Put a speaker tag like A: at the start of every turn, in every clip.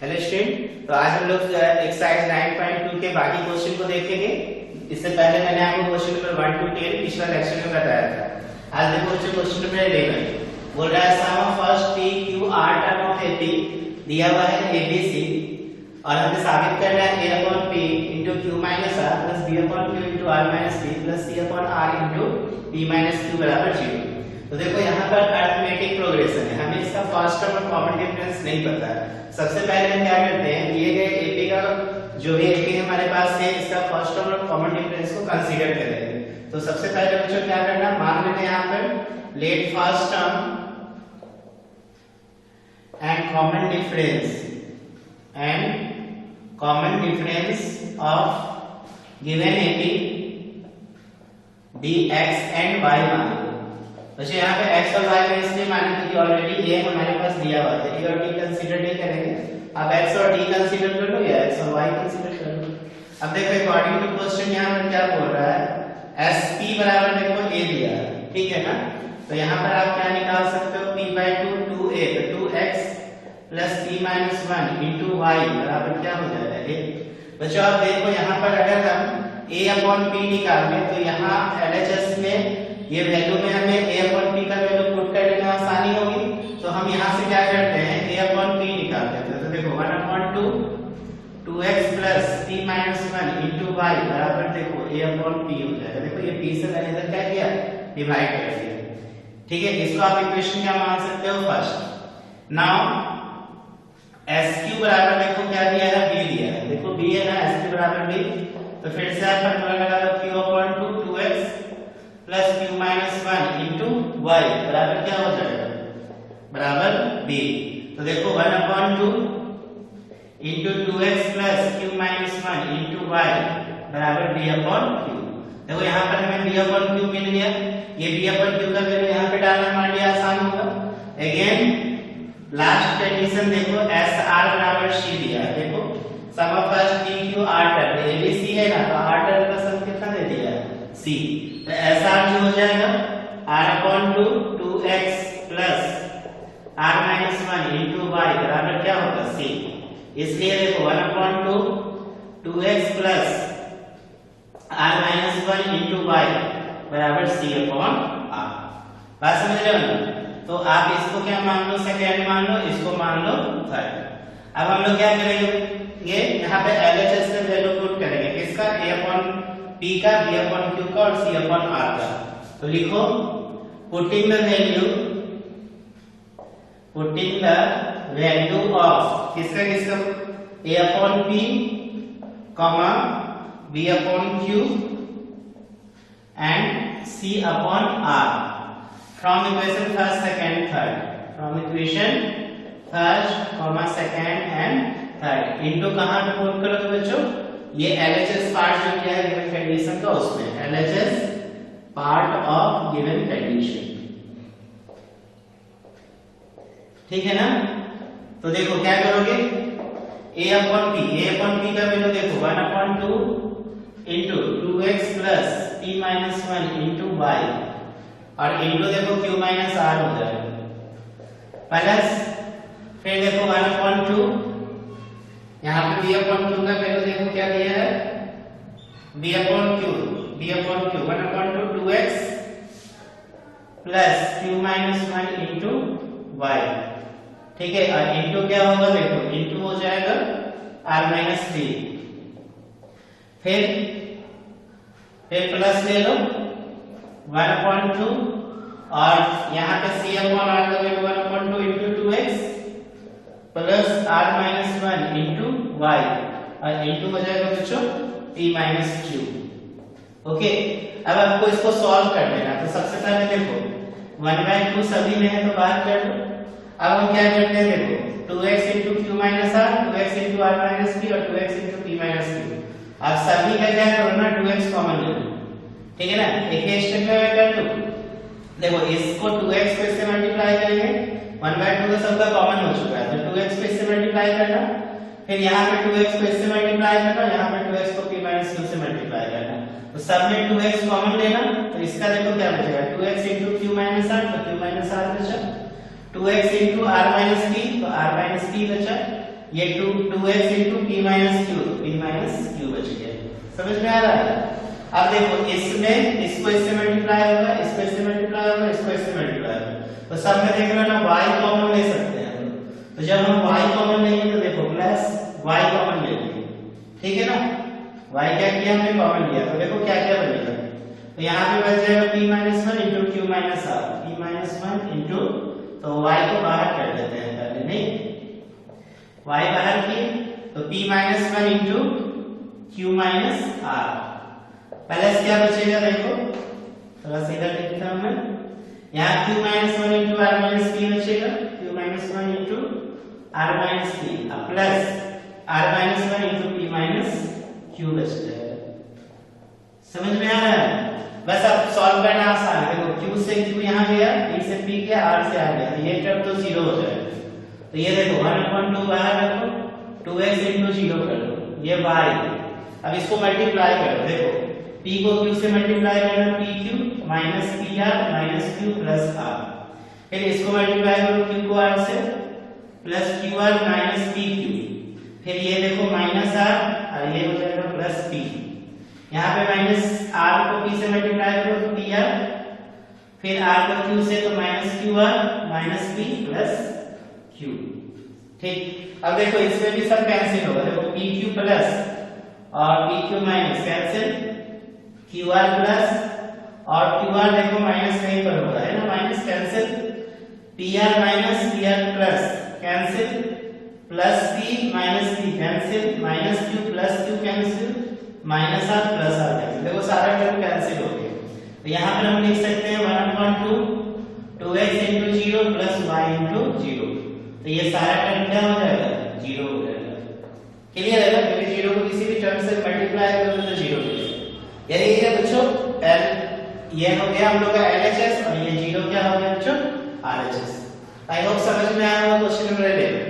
A: Hello student, तो आज हम लोग एक्सरसाइज 9.2 के बाकी क्वेश्चन को देखेंगे। इससे पहले मैंने आपको क्वेश्चन नंबर 1 to 10 पिछला लेक्चर में बताया था। आज देखो क्वेश्चन नंबर 11 बोल रहा है sum of first P Q R term of AP दिया हुआ है एबीसी और हमें साबित करना है a upon p into q minus r plus b upon q into r minus p plus c upon r into p minus q बराबर 0। तो देखो यहाँ पर अरिथमेटिक प्रोग्रेशन है, हमें इसका फर्स्ट टर्म और कॉमन डिफरेंस नहीं पता है। सबसे पहले हम क्या करते हैं, दिए गए एपी का जो भी एपी हमारे पास है इसका फर्स्ट टर्म और कॉमन डिफरेंस को कंसीडर करेंगे। तो सबसे पहले बच्चों क्या करना, मान लेते हैं यहाँ पर let first term and common difference of given AP dx and y मान। वैसे यहाँ पे x और y में इसलिए माने क्योंकि ऑलरेडी ये हमारे पास दिया हुआ है, a और d कंसीडर नहीं करेंगे। अब x और d कंसीडर कर लो या x और y कंसीडर कर लो। अब देखो अकॉर्डिंग टू क्वेश्चन यहाँ पर क्या बोल रहा है, sp बराबर देखो a दिया है, ठीक है ना। तो यहाँ पर आप क्या निकाल सकते हो, p/2 2a, तो 2x plus p minus 1 into y बराबर क्या हो जाएगा a। बच्चों आप देखो यहाँ पर अगर हम a अपॉन p निकालें तो यहाँ LHS में ये वैल्यू में हमें a अपॉन p का वैल्यू पुट कर लेना आसानी होगी। तो हम यहाँ से क्या करते हैं, a अपॉन p निकाल देते हैं। तो देखो 1 upon 2 2x plus p minus 1 into y बराबर देखो a अपॉन p हो जाएगा। देखो ये p से मैंने इधर क्या किया, डिवाइड कर दिया, ठीक है। इसको आप इक्वेशन क्या मान सकते हो, फर्स्ट। नाउ sq बराबर देखो क्या दिया है, b दिया है, देखो b है ना, sq बराबर b। तो फिर से आप फॉर्मूला लगा लो, q upon 2 2x plus q minus 1 into y बराबर क्या हो जाएगा, बराबर b। तो देखो 1 upon 2 into 2x plus q minus 1 into y बराबर b अपॉन q। देखो यहाँ पर हमें b अपॉन q मिल गया, ये b अपॉन q का वैल्यू यहाँ पे डालना हमारे लिए आसान होगा। अगेन लास्ट कंडीशन देखो एस आर बराबर सी दिया है। देखो sum of first P Q R term ABC है ना, तो आर टर्म का सम कितना दे दिया है, सी। तो एस आर जो हो जाएगा r upon 2 2x plus r minus 1 into y बराबर क्या होगा, c। इसलिए देखो 1 upon 2 2x plus r minus 1 into y बराबर c अपॉन r। बात समझ रहे हो ना। तो आप इसको क्या मान लो, सेकेंड मान लो, इसको मान लो थर्ड। अब हम लोग क्या करेंगे, यहाँ पे LHS में वैल्यू पुट करेंगे, किसका, a अपॉन p का, b अपॉन q का और c अपॉन r का। तो लिखो पुटिंग द वैल्यू ऑफ किसका a upon p comma b upon q and c upon r from equation first second third, from equation first comma second and third into कहाँ पे put करो तो बच्चों, ये LHS पार्ट जो क्या है गिवन कंडीशन का, उसमें LHS part of given condition, ठीक है ना। तो देखो क्या करोगे, a अपॉन p का वैल्यू देखो 1 upon 2 into 2x plus p minus 1 into y और इंटू देखो q माइनस r हो जाएगा प्लस फिर देखो 1 अपॉन 2 यहाँ पे b अपॉन 2 का वैल्यू देखो क्या दिया है, b upon q 1 upon 2 2x plus q minus 1 into y, ठीक है। और इंटू क्या होगा, देखो इंटू हो जाएगा r माइनस 3, फिर प्लस ले लो 1 अपॉन 2 और यहाँ पे c अपॉन r का value 1 upon 2 into 2x plus r minus 1 into y और इंटू हो जाएगा बच्चों p माइनस q। ओके, अब आपको इसको सॉल्व कर लेना। तो सबसे पहले देखो 1/2 सभी में है तो बाहर कर लो। अब हम क्या करते हैं, देखो 2x into q minus r 2x into r minus p और 2x into p minus q। अब सभी का क्या करो ना, 2x कॉमन ले लो, ठीक है ना। एक स्टेप में कर लो, देखो इसको 2x को इससे मल्टीप्लाई करेंगे, 1/2 का सबका कॉमन हो चुका है, तो 2x को इससे मल्टीप्लाई करना, फिर यहाँ पे 2x को इससे मल्टीप्लाई करना, यहाँ पे 2x को p माइनस q से मल्टीप्लाई करना। तो सब में 2x कॉमन लेना, तो इसका देखो क्या बचेगा, 2x into q minus r, तो q माइनस r बचा, 2x into r minus p, तो r माइनस p बचा, ये 2x into p minus q, p minus q बच गया। समझ में आ रहा है? अब देखो इसमें इसको इससे मल्टीप्लाई होगा, इसको इससे मल्टीप्लाई होगा, इसको इससे मल्टीप्लाई होगा, तो सब में देख लो ना y कॉमन ले सकते हैं हम। तो जब हम y कॉमन लेंगे तो देखो प्लस y कॉमन ले लेंगे, ठीक है ना। y क्या किया हमने, कॉमन लिया, तो देखो क्या क्या बनेगा। तो यहाँ पे बच जाएगा p minus 1 into q minus r, p minus 1 into, तो y को बाहर कर देते हैं पहले, नहीं y बाहर किए तो p minus 1 into q minus r, plus क्या बचेगा देखो, थोड़ा सीधा लिखता हूं मैं, यहाँ q minus 1 into r minus p बचेगा, q minus 1 into r minus p, अब plus r minus 1 into p minus q बच जाएगा। समझ में आ रहा है? बस अब सॉल्व करना आसान है। देखो q से q यहाँ गया, p से p गया, r से r गया, तो ये टर्म तो 0 हो जाएगा। तो ये देखो 1/2 बाहर रखो, 2x into 0 कर लो, ये y। अब इसको मल्टीप्लाई करो, देखो p को q से मल्टीप्लाई करना, pq minus pr minus q plus r, फिर इसको मल्टीप्लाई करो q को r से प्लस qr minus pq, फिर ये देखो माइनस r और ये हो जाएगा प्लस p, यहाँ पे माइनस r को p से मल्टीप्लाई करो तो pr, फिर r को q से तो minus qr minus p plus q, ठीक। अब देखो इसमें भी सब कैंसिल होगा, देखो pq प्लस और pq minus cancel, qr plus और qr देखो माइनस कहीं पर होगा, है ना, minus cancel, pr minus pr plus cancel, plus p minus p cancel, minus q plus q cancel, minus r plus r cancel, देखो सारा टर्म कैंसिल हो गया। तो यहाँ पर हम लिख सकते हैं 1/2 2x into 0 plus y into 0, तो ये सारा टर्म क्या हो जाएगा, 0 हो जाएगा। क्लियर है ना, क्योंकि 0 को किसी भी टर्म से मल्टीप्लाई करोगे तो 0 हो जाएगा। यानी ये बच्चों L ये हो गया हम लोग का LHS और ये 0 क्या हो गया बच्चों, RHS। आई होप समझ में आया होगा क्वेश्चन नंबर 11।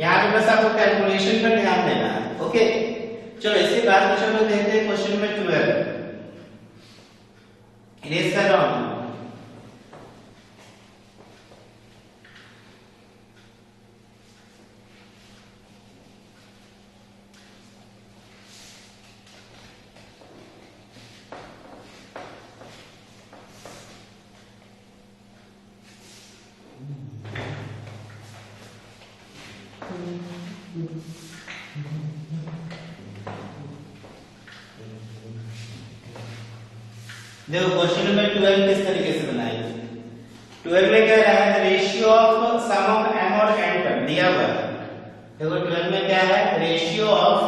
A: यहाँ पे बस आपको कैलकुलेशन पर ध्यान देना है, ओके। चलो इसके बाद क्वेश्चन नंबर देखते हैं, क्वेश्चन नंबर 12 इरेज कर रहा हूँ। देखो क्वेश्चन नंबर 12 किस तरीके से बनाएंगे। 12 में कह रहा है ratio of sum of m और n टर्म दिया हुआ है। देखो 12 में क्या है, ratio of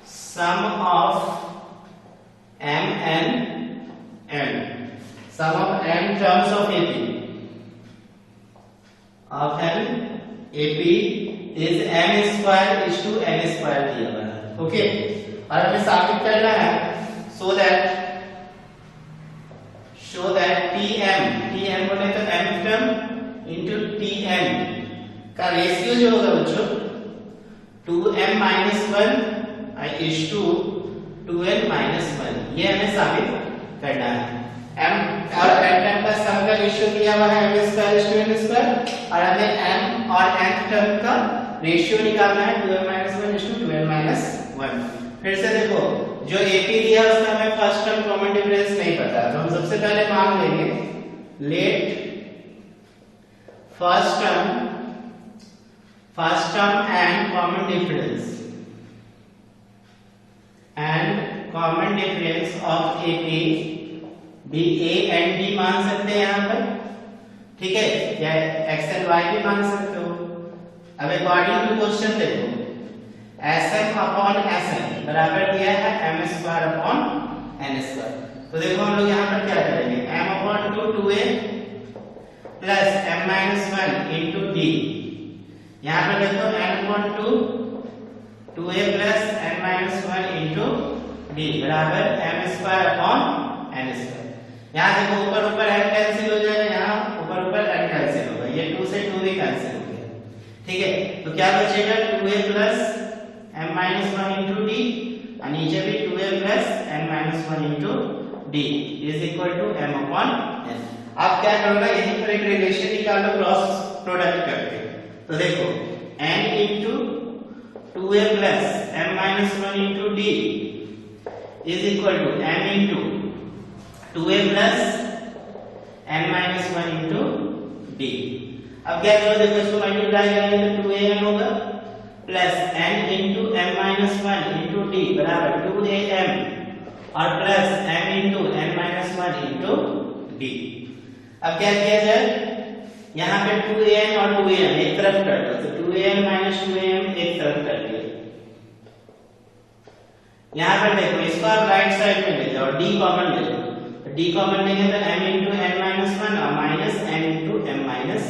A: sum of m and n, sum of m terms of AP of m AP is m square is to n square दिया हुआ है, ओके। और हमें साबित करना है so that tm बोले तो m टर्म into tn का रेशियो जो होगा बच्चों 2m minus 1 is to 2n minus 1, ये हमें साबित करना है। m और n टर्म का सम का रेशियो दिया हुआ है m square is to n square, और हमें m और n टर्म का रेशियो निकालना है 2m minus 1 is to 2n minus 1। फिर से देखो जो AP दिया उसका हमें फर्स्ट टर्म कॉमन डिफरेंस नहीं पता, तो हम सबसे पहले मान लेंगे let first term and common difference of AP भी A एंड B मान सकते हैं यहाँ पर, ठीक है, या x एंड y भी मान सकते हो। अब अकॉर्डिंग टू क्वेश्चन देखो Sm अपॉन Sn बराबर दिया है m square upon n square, तो देखो हम लोग यहाँ पर क्या करेंगे, m upon 2a plus m minus 1 into d, यहाँ पर देखो n upon 2a plus m minus 1 into d बराबर m square upon n square. यहाँ देखो ऊपर ऊपर n कैंसिल हो जाएगा, यहाँ ऊपर ऊपर n कैंसिल होगा, ये 2 से 2 भी कैंसिल हो गया, ठीक है। तो क्या बचेगा 2a plus m minus 1 into d और नीचे भी 2a plus m minus 1 into d is equal to m upon n। आप क्या करोगे, यहीं पर एक रिलेशन निकालो क्रॉस प्रोडक्ट करके, तो देखो into 2a plus m minus 1 into d is equal to m into 2a plus n minus 1 into d। अब क्या करो, देखो इसको मल्टीप्लाई करेंगे तो 2am होगा plus n into m minus 1 into d बराबर 2am और plus m into n minus 1 into d। अब क्या किया जाए, यहाँ पे 2am और 2am एक तरफ कर दो, तो 2am minus 2am एक तरफ कर दिया। यहाँ पर देखो इसको आप राइट साइड में ले जाओ, d कॉमन ले लो, तो d कॉमन लेंगे तो m into n minus 1 और minus m into m minus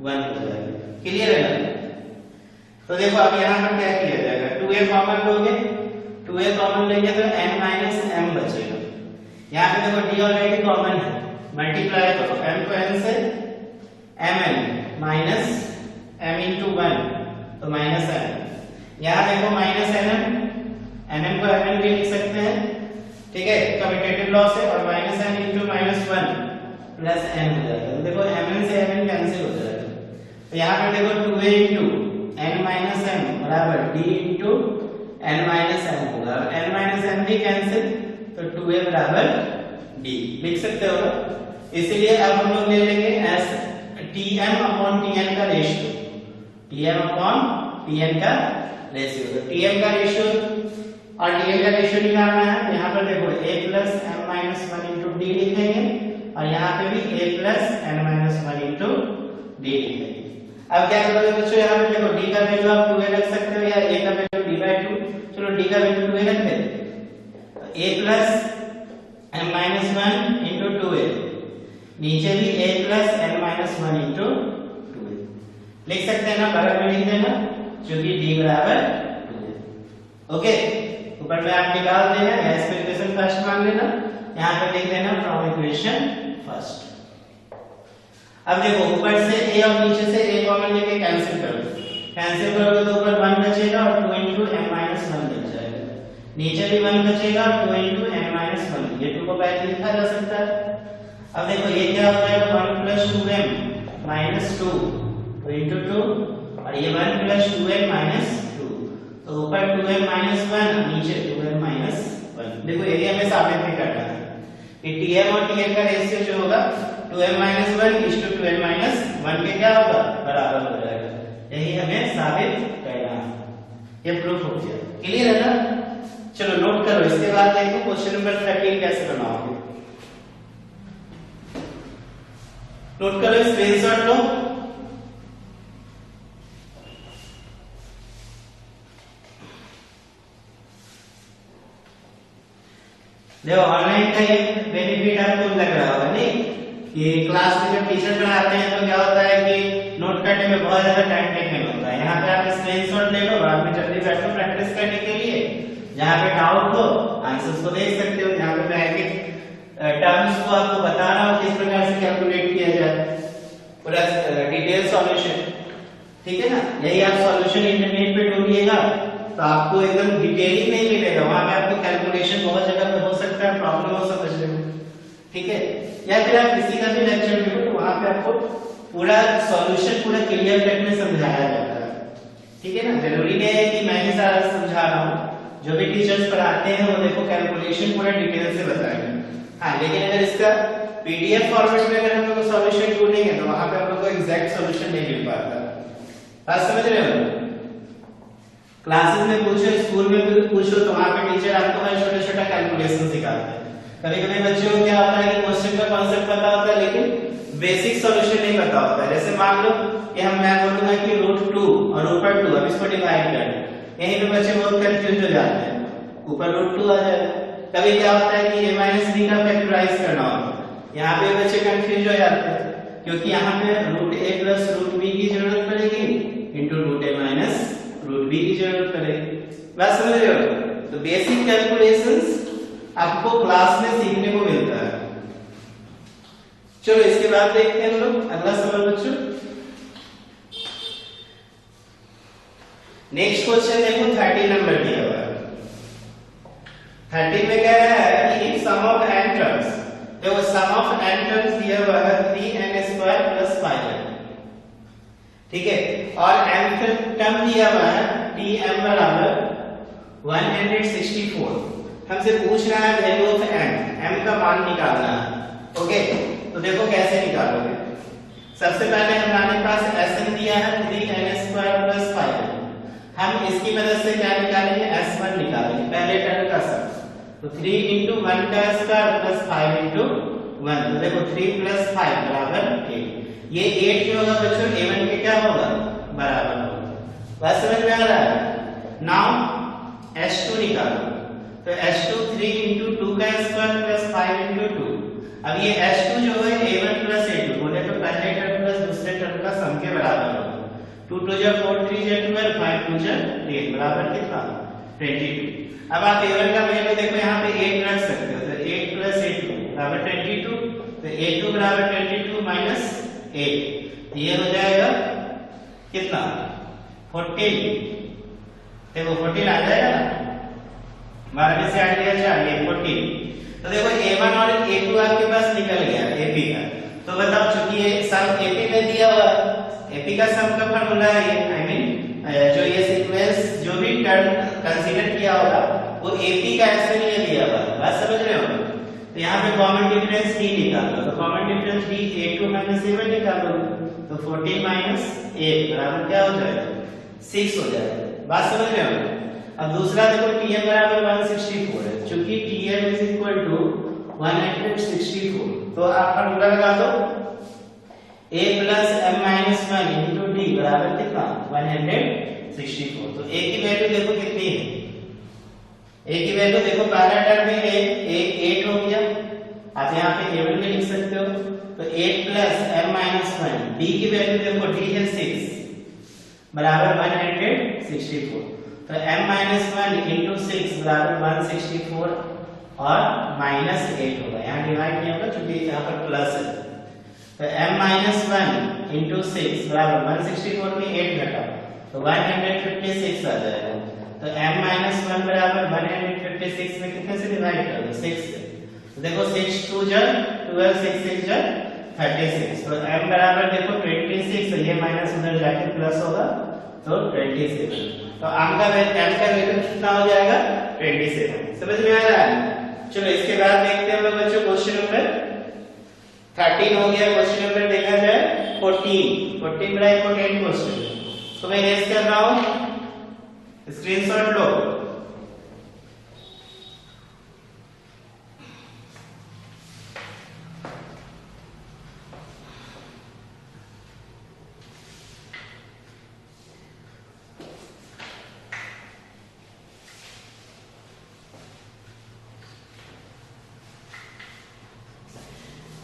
A: 1 हो जाएगा। क्लियर है ना? तो देखो अब यहाँ पर क्या किया जाएगा, 2a कॉमन लोगे, 2a कॉमन लेंगे तो n minus m बचेगा। यहाँ पे देखो d ऑलरेडी कॉमन है, मल्टीप्लाई करो m को n से mn माइनस m into 1 तो माइनस m। यहाँ देखो माइनस nm को mn भी लिख सकते हैं, ठीक है, कम्यूटेटिव लॉस है, और minus m into minus 1 plus n हो जाएगा। तो देखो mn से mn कैंसिल हो जाएगा। तो यहाँ पर देखो 2a into n minus m बराबर d into n minus m होगा, और n minus m भी कैंसिल तो 2a बराबर d लिख सकते हो। इसीलिए अब हम लोग ले लेंगे एस tm अपॉन tn का रेशियो, tm अपॉन tn का रेशियो। तो tm का रेशियो और tn का रेशियो निकालना है, तो यहाँ पर देखो a plus m minus 1 into d लिखेंगे, और यहाँ पे भी a plus n minus 1 into d लिखेंगे। अब क्या करोगे बच्चों, यहाँ पे देखो d का वैल्यू आप 2a रख सकते हो या a का वैल्यू d/2, चलो d का वैल्यू 2a रख देते, तो a plus m minus 1 into 2a, नीचे भी a plus n minus 1 into 2a लिख सकते हैं ना, बराबर में लिख देना, जो कि d बराबर 2a। ओके, ऊपर में आप निकाल देना, या इसको इक्वेशन फर्स्ट मान लेना, यहाँ पे लिख देना फ्रॉम इक्वेशन फर्स्ट। अब देखो ऊपर से a और नीचे से a कॉमन लेके कैंसिल कर दो, कैंसिल करोगे तो ऊपर 1 बचेगा और 2 into m minus 1 बच जाएगा, नीचे भी 1 बचेगा और 2 into n minus 1, ये 2 को पहले लिखा जा सकता है। अब देखो ये क्या हो जाएगा, 1 plus 2m minus 2 into 2, और ये 1 plus 2m minus 2, तो ऊपर 2m minus 1 नीचे 2m minus 1। देखो एरिया में साबित भी करना है कि tm और tn का रेशियो जो होगा 2m minus 1 is to 2m minus 1 के क्या होगा, बराबर हो जाएगा। यही हमें साबित करना है, ये प्रूफ हो गया। क्लियर है ना? चलो नोट करो, इसके बाद देखो क्वेश्चन नंबर 13 कैसे बनाओगे। नोट करो, स्क्रीनशॉट लो। देखो ऑनलाइन का ये बेनिफिट आपको लग रहा होगा नहीं, कि क्लास में जब टीचर पढ़ाते हैं तो क्या होता है कि नोट करने में बहुत ज्यादा टाइम टेकिंग होता है। यहाँ पे आप स्क्रीनशॉट ले लो, बाद में जल्दी बैठो प्रैक्टिस करने के लिए, जहाँ पे डाउट हो आंसर्स को देख सकते हो, जहाँ पे मैग्नेटिक टर्म्स को आपको बताना हो किस प्रकार से कैलकुलेट किया जाए, पूरा डिटेल सॉल्यूशन, ठीक है ना। यही आप सॉल्यूशन इंटरनेट पे ढूंढिएगा तो आपको एकदम डिटेलिंग नहीं मिलेगा, वहां पे आपको कैलकुलेशन बहुत जगह पे हो सकता है, प्रॉब्लम हो समझने में, ठीक है। या फिर आप किसी का भी लेक्चर देखो तो वहां पे आपको पूरा सॉल्यूशन पूरा क्लियर कट में समझाया जाता है, ठीक है ना। जरूरी नहीं है कि मैं ही सारा समझा रहा हूँ, जो भी टीचर्स पढ़ाते हैं वो देखो कैलकुलेशन पूरा डिटेल से बताएंगे। हाँ, लेकिन अगर इसका पीडीएफ फॉर्मेट में अगर हम लोग सॉल्यूशन ढूंढेंगे तो वहां पे हम लोग को एग्जैक्ट सॉल्यूशन नहीं मिल पाता। बात समझ रहे हो? क्लासेस में पूछो, स्कूल में भी पूछो, तो वहां पे टीचर आपको हर छोटा-छोटा कैलकुलेशन सिखाते हैं। कभी-कभी बच्चों को क्या होता है कि क्वेश्चन का कांसेप्ट पता होता है लेकिन बेसिक सॉल्यूशन नहीं पता होता है। जैसे मान लो कि मैं बोलूंगा कि √2 और ऊपर 2, अब इसको डिवाइड कर, यहीं पे बच्चे बहुत कंफ्यूज हो जाते हैं, ऊपर √2 आ जाएगा। कभी क्या होता है कि a - b का फैक्टराइज करना होता है, यहाँ पे बच्चे कंफ्यूज हो जाते हैं क्योंकि यहाँ पे √a + √b की जरूरत पड़ेगी इनटू √a - √b की जरूरत पड़ेगी। बात समझ रहे हो? तो बेसिक कैलकुलेशंस आपको क्लास में सीखने को मिलता है। चलो इसके बाद देखते हैं हम लोग अगला सवाल बच्चों। नेक्स्ट क्वेश्चन देखो 30 नंबर दिया हुआ है। 30 में कह रहा है कि if sum of n terms, देखो सम ऑफ n टर्म्स दिया हुआ है 3n² + 5n, ठीक है। और m फिर टर्म दिया हुआ है tm बराबर 164। हमसे पूछ रहा है वैल्यू ऑफ m का मान निकालना है। ओके, तो देखो कैसे निकालोगे। सबसे पहले हमारे पास Sn दिया है 3n² + 5। हम इसकी मदद से क्या निकालेंगे, S1 निकालेंगे, पहले टर्म का सब। तो 3 × 1 का स्क्वायर प्लस 5 × 1, तो देखो 3 + 5 बराबर 8। ये 8 जो होगा बच्चों a1 के क्या होगा, बराबर होगा। बस समझ में आ रहा है। नाउ S2 निकालो, तो S2 3 × 2 का स्क्वायर प्लस 5 × 2। अब ये S2 जो है a1 + a2 बोले तो पहले टर्म प्लस दूसरे टर्म का सम के बराबर होगा। 2 × 2 = 4, 3 × 12, 5 × 2 = 8 बराबर कितना, 22। अब आप a1 का वैल्यू देखो यहाँ पे 8 रख सकते हो, तो 8 + a2 बराबर 22। तो a2 बराबर 22 - 8, ये हो जाएगा कितना, 14। देखो 14 आ जाएगा ना, 12 से 8 गया 4, ये 14। तो देखो a1 और a2 आपके पास निकल गया AP का। तो बताओ चूंकि ये सम AP में दिया हुआ है, AP का सम का फार्मूला है ये, आई मीन जो ये सीक्वेंस जो भी टर्म कंसीडर किया होगा वो AP का ऐसे नहीं दिया हुआ है। बात समझ रहे हो। तो यहाँ पे कॉमन डिफरेंस D निकालो, तो common difference D a2 - a1 निकालो, तो 14 - 8 बराबर क्या हो जाएगा, 6 हो जाएगा। बात समझ रहे हो। अब दूसरा देखो Tm बराबर 164 है, चूंकि Tm = 164, तो आप फार्मूला लगा दो, a + m - 1 × d बराबर कितना, 164। तो a की वैल्यू देखो कितनी है, a की वैल्यू देखो पहला टर्म में a 8 हो गया, आप यहाँ पे a1 में लिख सकते हो। तो 8 + m - 1, d की वैल्यू देखो d है 6 बराबर 164। तो m - 1 × 6 बराबर 164 और -8 होगा, यहाँ डिवाइड नहीं होगा क्योंकि यहाँ पर प्लस है। तो m - 1 × 6 बराबर 164 में 8 घटा तो 156 आ जाएगा। तो m - 1 बराबर 156 में कितने से डिवाइड कर दो, 6 से। तो देखो 6 × 2 = 12, 6 × 6 = 36। तो m बराबर देखो 26, ये माइनस उधर जाके प्लस होगा तो 27। तो m का वैल्यू कितना हो जाएगा, 27। समझ में आ रहा है। चलो इसके बाद देखते हैं लोग बच्चों क्वेश्चन नंबर 13 हो गया। क्वेश्चन नंबर देखा जाए 14 बड़ा इंपॉर्टेंट क्वेश्चन, तो मैं रेस कर रहा हूं, स्क्रीनशॉट लो।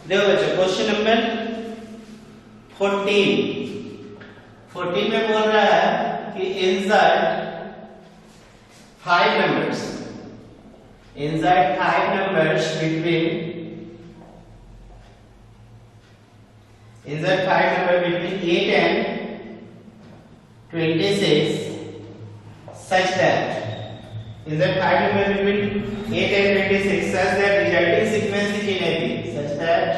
A: देखो बच्चों क्वेश्चन नंबर 14 में बोल रहा है कि insert 5 numbers between 8 and 26 such that resulting sequence is in AP, such that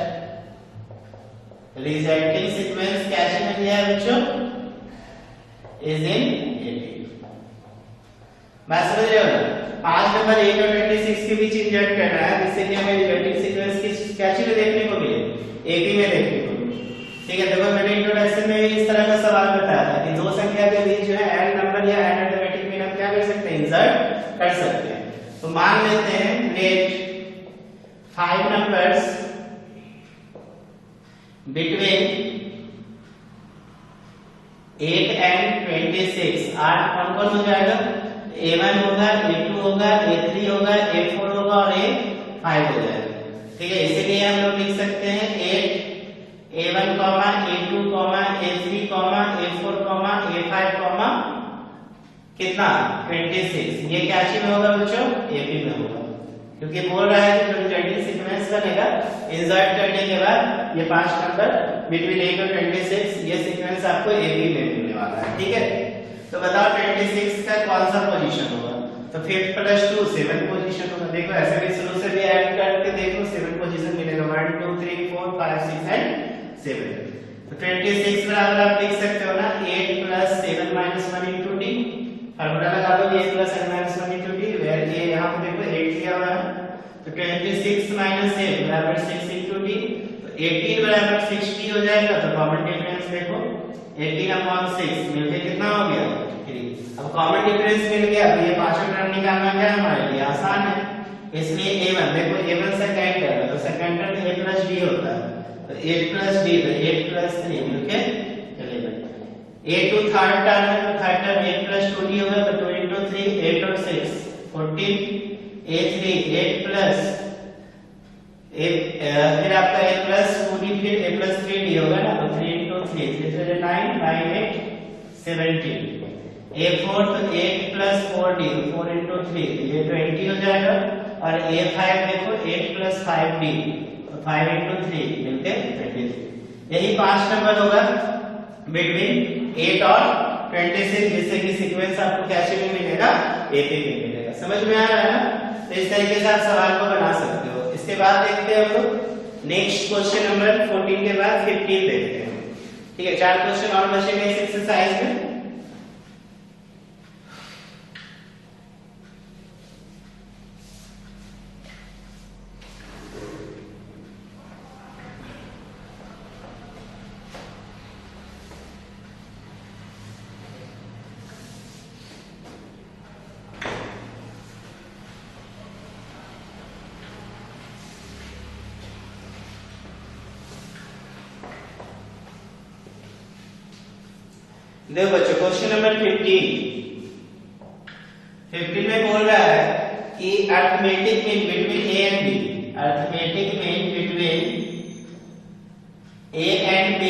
A: resulting sequence कैसे में दिया है बच्चों, is in AP। बात समझ रहे हो ना। 5 नंबर 8 और 26 के बीच इंसर्ट करना है, जिससे कि हमें रिजल्टिंग सीक्वेंस किस कैसे में देखने को मिले, AP में देखने को मिले। ठीक है, देखो मैंने इंट्रोडक्शन में इस तरह का सवाल बताया था कि दो संख्या के बीच जो है एड नंबर या एड अरिथमेटिक मीन हम क्या कर सकते हैं, इंसर्ट कर सकते हैं। तो मान लेते हैं लेट 5 numbers between 8 and 26 8 कौन-कौन हो जाएगा, A1 होगा, A2 होगा, A3 होगा, A4 होगा और A5 हो जाएगा। ठीक है, इसीलिए हम लोग लिख सकते हैं 8 A1, A2, A3, A4, A5, कितना 26। ये क्या चीज में होगा बच्चों, AP में होगा, क्योंकि बोल रहा है कि जो रिजल्टिंग सीक्वेंस बनेगा इंसर्ट करने के बाद ये 5 नंबर बिटवीन 8 और 26 ये सीक्वेंस आपको AP में मिलने वाला है। ठीक है, तो बताओ 26 का कौन सा पोजीशन होगा, तो 5 + 2 7 पोजीशन होगा। देखो ऐसे भी शुरू से भी ऐड करके देखो 7 पोजीशन मिलेगा, 1 2 3 4 5 6 एंड 7। तो 26 बराबर आप लिख सकते हो ना 8 plus 7 minus 1 into D. Formula लगा दो 8 plus 7 minus 1 into D, where ये यहाँ पे देखो 8 दिया हुआ है, तो 26 माइनस 8 बराबर 6 इंटू डी। तो 18 बराबर 60 हो जाएगा। तो कॉमन डिफरेंस देखो 18 अपॉन 6 मिलके कितना हो गया 3। अब कॉमन डिफरेंस मिल गया तो ये पांचों टर्म निकालना क्या हमारे लिए आसान है, इसलिए a1 देखो a1 सेकंड टर्म है तो second term a plus d होता है, तो 8 प्लस d तो 8 प्लस 3 मिलके 11। a2 थर्ड टर्म है तो थर्ड टर्म 8 प्लस 2d होगा, तो 2 into 3 8 और 6 14। a3 8 प्लस फिर आपका a प्लस 2d फिर a प्लस 3d होगा ना, तो 3 into 3 3 से 9 9 8 17। a4 तो 8 प्लस 4d 4 into 3 ये 20 हो जाएगा, और a5 देखो 8 प्लस 5d तो 5 into 3 मिलके 23। यही 5 नंबर होगा बिटवीन 8 और 26, जिससे कि सीक्वेंस आपको कैसे भी मिलेगा AP में मिलेगा। समझ में आ रहा है ना? तो इस तरीके से आप सवाल को बना सकते हो। इसके बाद देखते हैं हम लोग नेक्स्ट क्वेश्चन नंबर 14 के बाद 15 देखते हैं। ठीक है, 4 क्वेश्चन और बचेंगे इस एक्सरसाइज में। देखो बच्चों क्वेश्चन नंबर 15 में बोल रहा है कि arithmetic mean between a and b, arithmetic mean between a and b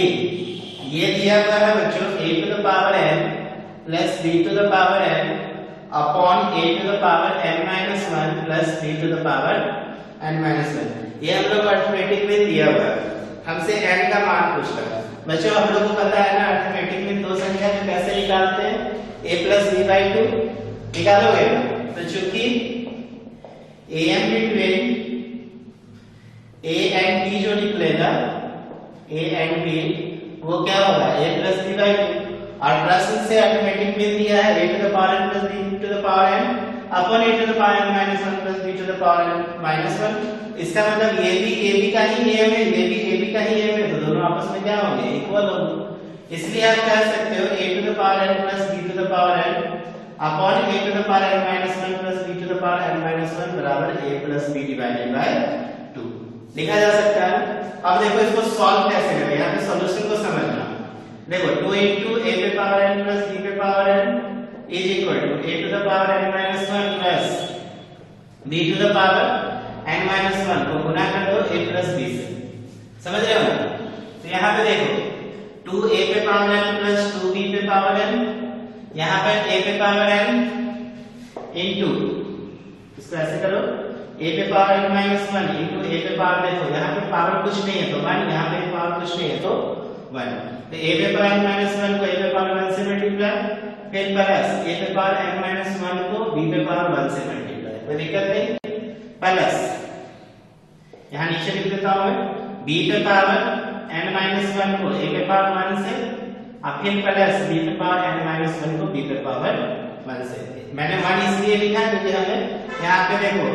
A: ये दिया हुआ है बच्चों a to the power n plus b to the power n upon a to the power n minus 1 plus b to the power n minus 1। ये हम लोग arithmetic में दिया हुआ है, हमसे n का मान पूछ रहा है। बच्चों हम लोग को पता है ना अरिथमेटिक में दो संख्या को कैसे निकालते हैं, a प्लस b बाई 2 निकालोगे ना, तो चूंकि am between a and b जो निकलेगा a एंड b वो क्या होगा a प्लस b बाई 2, और प्रश्न से अरिथमेटिक में दिया है a to the power n plus b to the power n upon a to the power n minus 1 plus b to the power n minus 1। इसका मतलब ये भी ab का ही am है, ये भी ab का ही am है, तो दोनों आपस में क्या होंगे इक्वल होंगे। इसलिए आप कह सकते हो a to the power n plus b to the power n upon a to the power n minus 1 plus b to the power n minus 1 बराबर a plus b divided by 2 लिखा जा सकता है। अब देखो इसको सॉल्व कैसे करें, यहाँ पे सॉल्यूशन को समझना। देखो 2 into a पे पावर n प्लस b पे power n is equal to a to the power n minus 1 plus b to the power n minus 1 को गुना कर दो a plus b से। समझ रहे हो? तो यहाँ पे देखो 2a पे पावर n plus 2b पे पावर n, यहाँ पर a पे पावर n into इसको ऐसे करो a पे power n minus 1 into a पे पावर, देखो यहाँ पे पावर कुछ नहीं है तो 1, यहाँ पे पावर कुछ नहीं है तो 1, तो a पे पावर n minus 1 को a पे पावर 1 से मल्टीप्लाई, फिर प्लस a पे पावर n minus 1 को b पे पावर 1 से मल्टीप्लाई, कोई दिक्कत नहीं, प्लस यहाँ नीचे लिख देता हूँ मैं b पे पावर n minus 1 को a पे पावर 1 से, और फिर प्लस b पे पावर n minus 1 को b पे पावर 1 से। मैंने 1 इसलिए लिखा क्योंकि हमें यहाँ पे देखो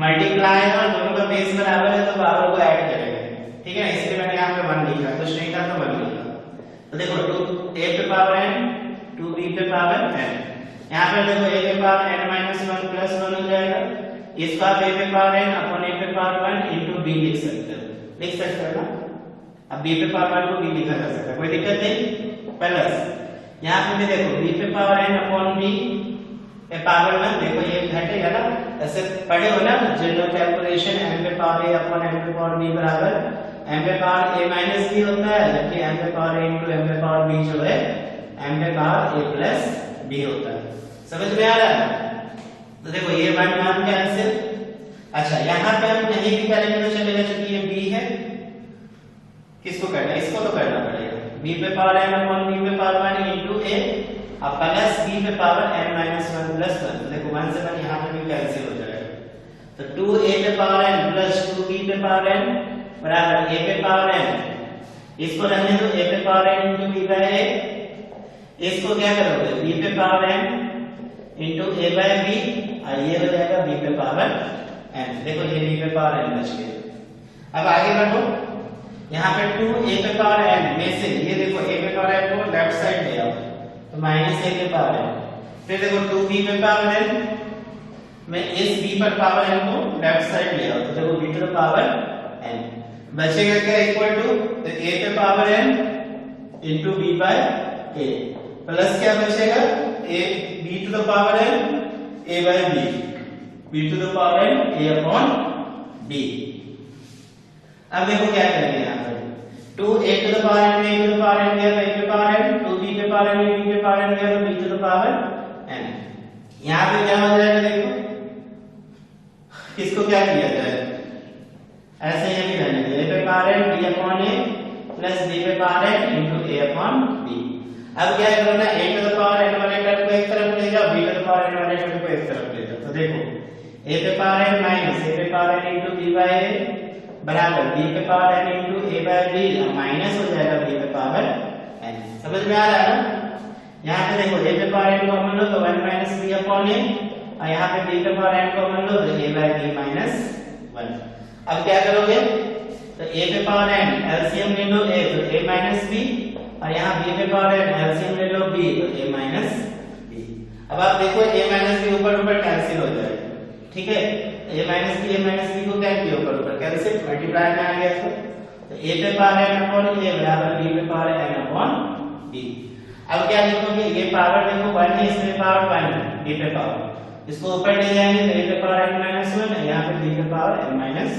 A: मल्टीप्लाई है और दोनों का बेस बराबर है तो पावर को ऐड करेंगे, ठीक है, इसलिए मैंने यहाँ पे 1 लिखा, कुछ नहीं था तो 1 लिखा। तो देखो 2a पे पावर n 2b पे पावर n, यहाँ पर देखो a पे पावर n minus 1 प्लस 1 हो जाएगा, इसका a पे पावर n अपॉन a पे पावर 1 into b लिख सकते हो ना। अब b पे पावर 1 को b लिखा जा सकता है, कोई दिक्कत नहीं, प्लस यहाँ पे भी देखो b पे पावर n अपॉन b पे पावर 1, देखो ये घटेगा ना, ऐसे पढ़े हो ना जनरल कैलकुलेशन m पे पावर a अपॉन m पे पावर b बराबर m पे पावर a माइनस b होता है, जबकि m पे पावर a into m पे पावर b जो है m पे पावर a प्लस b होता है। समझ में आ रहा है? तो देखो ये 1 1 कैंसिल। अच्छा यहाँ पे हम नहीं भी करेंगे तो चलेगा, क्योंकि ये b है, किसको करना है, इसको तो करना पड़ेगा, b पे पावर n अपॉन b पे पावर 1 into a अब प्लस b पे पावर n minus 1 प्लस 1, तो देखो 1 से 1 यहाँ पे भी कैंसिल हो जाएगा, तो 2a पे पावर n प्लस 2b पे पावर n बराबर a पे पावर n इसको रहने दो a पे power n into b by a। इसको क्या करोगे b पे power n into a by b, और ये हो जाएगा b पे पावर n। देखो ये b पे पावर n बच गया। अब आगे बढ़ो, यहाँ पे 2a पे पावर n में से ये देखो a पे पावर n को लेफ्ट साइड ले आओ तो माइनस a पे पावर n। फिर देखो 2b पे पावर n में इस b पर पावर n को लेफ्ट साइड ले आओ तो देखो b to the power n बचेगा क्या इक्वल टू, तो a पे power n into b by a plus क्या बचेगा a b to the power n a by b, b to the power n a upon b। अब देखो क्या करेंगे यहाँ पर 2a to the power n a to the power n गया तो a पे पावर n, 2b पे पावर n b पे पावर n गया तो b to the power n। यहाँ पे क्या हो जाएगा देखो, किसको क्या किया जाए ऐसे ही भी रहने दो a पे power n b upon a plus b पे power n into a upon b। अब क्या करो ना a to the power n वाले टर्म को एक तरफ ले जाओ, b to the power n वाले टर्म को एक तरफ ले जाओ तो देखो a पे पावर n माइनस a पे power n into b by a बराबर b पे power n into a by b, minus हो जाएगा b पे पावर n। समझ में आ रहा है ना? यहाँ पे देखो a पे पावर n कॉमन लो तो 1 माइनस b अपॉन a, और यहाँ पे b पे पावर n कॉमन लो तो a by b माइनस 1। अब क्या करोगे तो a पे पावर n एलसीएम ले लो a तो a माइनस b, और यहाँ b पे पावर n एलसीएम ले लो b तो a माइनस b। अब आप देखो a माइनस b ऊपर ऊपर कैंसिल हो जाएगा, ठीक है? a माइनस b को क्या किया ऊपर ऊपर कैंसिल, मल्टीप्लाई में आ गया तो a पे पावर n अपॉन a बराबर b पे पावर n अपॉन b। अब क्या लिखोगे, ये पावर देखो 1 है, इसमें पावर 1 है b पे पावर, इसको ऊपर ले जाएंगे तो a पे पावर n माइनस 1 है, यहाँ पे b पे पावर n माइनस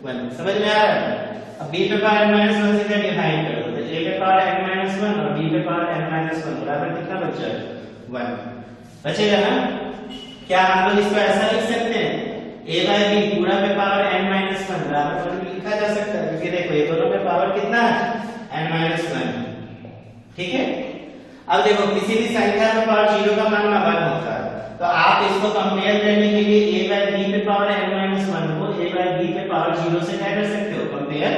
A: 1। समझ में आ रहा है? अब b पे पावर n माइनस 1 से क्या डिवाइड कर दो तो a पे पावर n माइनस 1 और b पे पावर n माइनस 1 बराबर कितना बचा है 1 बचेगा ना? क्या हम लोग इसको ऐसा लिख सकते हैं a by b पूरा पे पावर n माइनस 1 बराबर 1 लिखा जा सकता है, क्योंकि देखो ये दोनों पे पावर कितना है n माइनस 1, ठीक है? अब देखो किसी भी संख्या में पावर 0 का मान 1 होता है तो आप इसको कंपेयर करने के लिए a by b पे पावर n माइनस 1 को a by b पे पावर 0 से क्या कर सकते हो, कंपेयर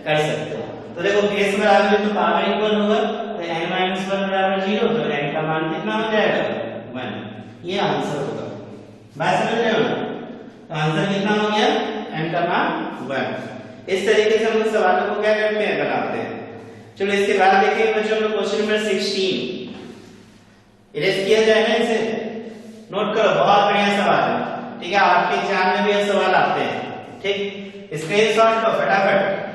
A: कर सकते हो। तो देखो केस में आगे तो पावर इक्वल होगा तो n माइनस 1 बराबर 0 तो n का मान कितना हो जाएगा 1, ये आंसर होगा। बात समझ रहे हो ना? तो आंसर कितना हो गया n का मान 1। इस तरीके से हम सवालों को क्या करते हैं, बनाते हैं। चलो इसके बाद देखिए बच्चों हम क्वेश्चन नंबर 16 इरेज किया जाए ना, इसे नोट करो, बहुत बढ़िया सवाल है, ठीक है? आपके एग्जाम में भी ये सवाल आते हैं, ठीक? स्क्रीनशॉट लो फटाफट।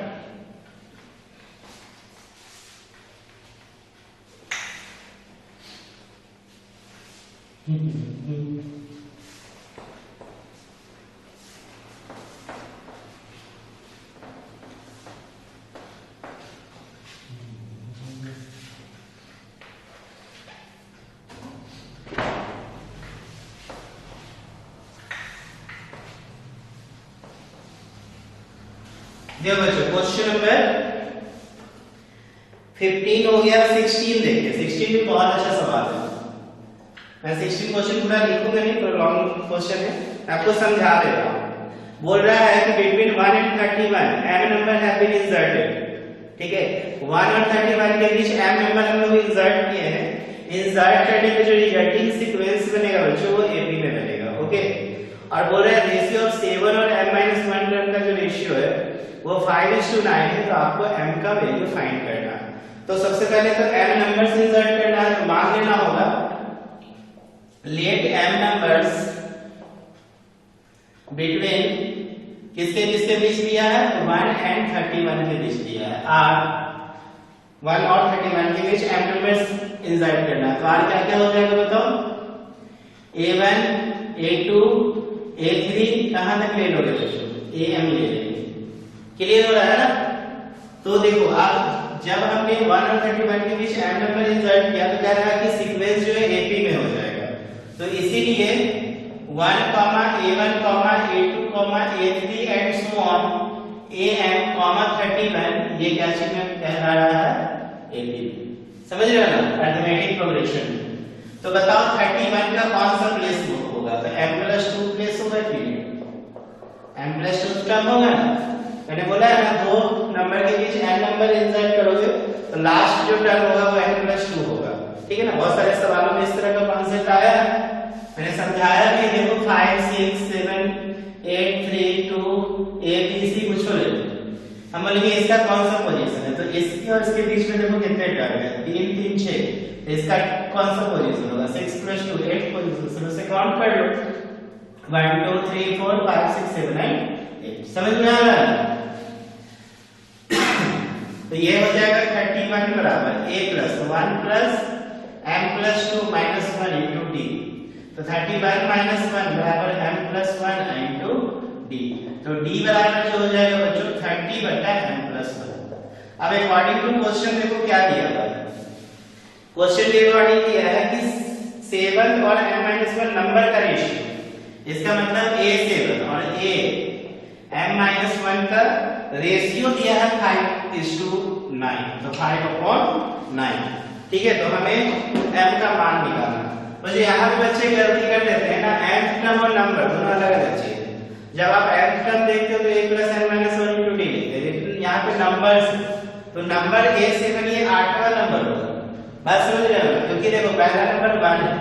A: देखो बच्चों क्वेश्चन नंबर 15 हो गया, 16 देखिए। 16 भी बहुत अच्छा सवाल है। मैं 16 क्वेश्चन पूरा लिखूंगा नहीं, तो लॉन्ग क्वेश्चन है, आपको समझा देता हूं। बोल रहा है कि between 1 and 31 m number have been inserted, ठीक है? 1 और 31 के बीच m नंबर हम लोग इंसर्ट किए हैं। इंसर्ट करने पे जो रिजल्टिंग सीक्वेंस बनेगा बच्चों वो एपी में बनेगा, ओके? और बोल रहा है रेशियो ऑफ 7 और m-1 टर्म का जो रेशियो है वो 5:9 है, तो आपको m का वैल्यू फाइंड करना है। तो सबसे पहले तो m नंबर से इंसर्ट करना है, तो मान लेना होगा लेट m नंबर्स बिटवीन किसके किसके बीच दिया है, 1 and 31 के बीच दिया है। r 1 और 31 के बीच m नंबर्स इंसर्ट करना है। तो r क्या क्या हो जाएगा बताओ, a1 a2 a3 कहां तक ले लोगे बच्चों, am ले लेंगे। क्लियर हो रहा है ना? तो देखो आप जब हमने 1 और 31 के बीच m नंबर इंसर्ट किया तो कह रहा है कि सीक्वेंस जो है AP में हो जाएगा। तो इसीलिए 1, A1, A2, A3 and so on AM, 31 ये क्या चीज में कह रहा है, AP। समझ रहे हो ना, अरिथमेटिक प्रोग्रेशन। तो बताओ 31 का कौन सा प्लेस होगा, तो m+2 प्लेस होगा कि m+2 टर्म होगा ना? मैंने बोला है ना, दो नंबर के बीच n नंबर इंसर्ट करोगे तो लास्ट जो टर्म होगा वो n+2 होगा। ठीक है ना, बहुत सारे सवालों में इस तरह का कॉन्सेप्ट आया है। मैंने समझाया कि देखो 5 6 7 8 3 2 a b c कुछ हो ले, हम बोलेंगे इसका कौन सा पोजीशन है, तो इसके और इसके बीच में देखो कितने टर्म है, 3 3 6, तो इसका कौन सा पोजीशन होगा, 6 + 2 8 पोजीशन, उसे काउंट कर लो 1 2 3 4 5 6 7 8। समझ में आ रहा है? तो ये हो जाएगा 31 बराबर a + 1 + m+2 - 1 * d, तो 31 - 1 बराबर m+1 * d, तो d बराबर जो हो जाएगा बच्चों 30/m+1। अब अकॉर्डिंग टू क्वेश्चन देखो क्या दिया हुआ है, क्वेश्चन के अकॉर्डिंग दिया है कि 7 और m-1 नंबर का रेशियो, इसका मतलब a7 और a m-1 का रेशियो दिया है 5:9, तो 5/9। ठीक है, तो हमें m का मान निकालना। तो यहाँ पे बच्चे गलती कर देते हैं ना, nth टर्म और नंबर दोनों अलग अलग चाहिए। जब आप nth टर्म देखते हो तो a + n-1 * d लिखते हैं, लेकिन यहाँ पे नंबर्स, तो नंबर a7 ये 8वां नंबर होगा। बात समझ रहे हो? क्योंकि देखो पहला नंबर 1 है,